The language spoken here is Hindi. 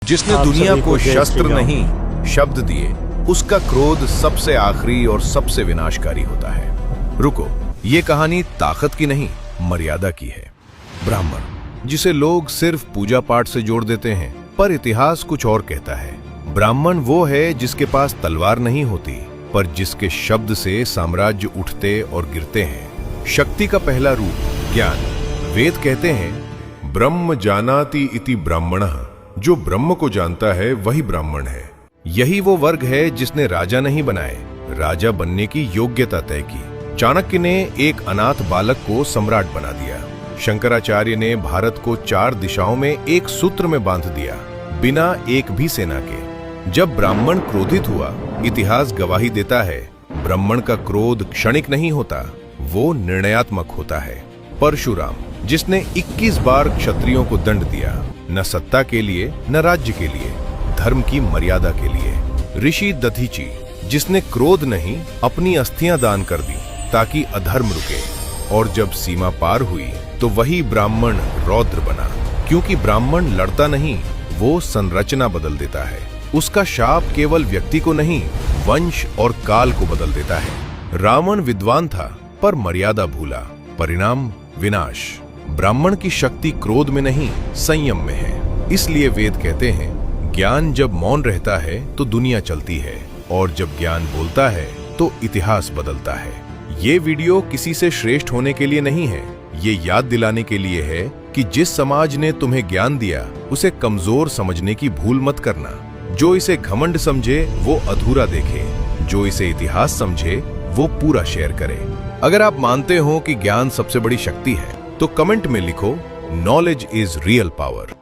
जिसने दुनिया को शस्त्र नहीं शब्द दिए, उसका क्रोध सबसे आखिरी और सबसे विनाशकारी होता है। रुको, ये कहानी ताकत की नहीं, मर्यादा की है। ब्राह्मण, जिसे लोग सिर्फ पूजा पाठ से जोड़ देते हैं, पर इतिहास कुछ और कहता है। ब्राह्मण वो है जिसके पास तलवार नहीं होती, पर जिसके शब्द से साम्राज्य उठते और गिरते हैं। शक्ति का पहला रूप ज्ञान। वेद कहते हैं, ब्रह्म जानाति इति ब्राह्मणः, जो ब्रह्म को जानता है वही ब्राह्मण है। यही वो वर्ग है जिसने राजा नहीं बनाए, राजा बनने की योग्यता तय की। चाणक्य ने एक अनाथ बालक को सम्राट बना दिया। शंकराचार्य ने भारत को 4 दिशाओं में एक सूत्र में बांध दिया, बिना एक भी सेना के। जब ब्राह्मण क्रोधित हुआ, इतिहास गवाही देता है, ब्राह्मण का क्रोध क्षणिक नहीं होता, वो निर्णयात्मक होता है। परशुराम, जिसने 21 बार क्षत्रियों को दंड दिया, न सत्ता के लिए न राज्य के लिए, धर्म की मर्यादा के लिए। ऋषि दधीची, जिसने क्रोध नहीं अपनी अस्थियां दान कर दी ताकि अधर्म रुके, और जब सीमा पार हुई तो वही ब्राह्मण रौद्र बना, क्योंकि ब्राह्मण लड़ता नहीं, वो संरचना बदल देता है। उसका शाप केवल व्यक्ति को नहीं, वंश और काल को बदल देता है। रावण विद्वान था पर मर्यादा भूला, परिणाम विनाश। ब्राह्मण की शक्ति क्रोध में नहीं, संयम में है। इसलिए वेद कहते हैं, ज्ञान जब मौन रहता है तो दुनिया चलती है, और जब ज्ञान बोलता है तो इतिहास बदलता है। ये वीडियो किसी से श्रेष्ठ होने के लिए नहीं है, ये याद दिलाने के लिए है कि जिस समाज ने तुम्हें ज्ञान दिया, उसे कमजोर समझने की भूल मत करना। जो इसे घमंड समझे वो अधूरा देखे, जो इसे इतिहास समझे वो पूरा शेयर करे। अगर आप मानते हो कि ज्ञान सबसे बड़ी शक्ति है, तो कमेंट में लिखो, नॉलेज इज रियल पावर।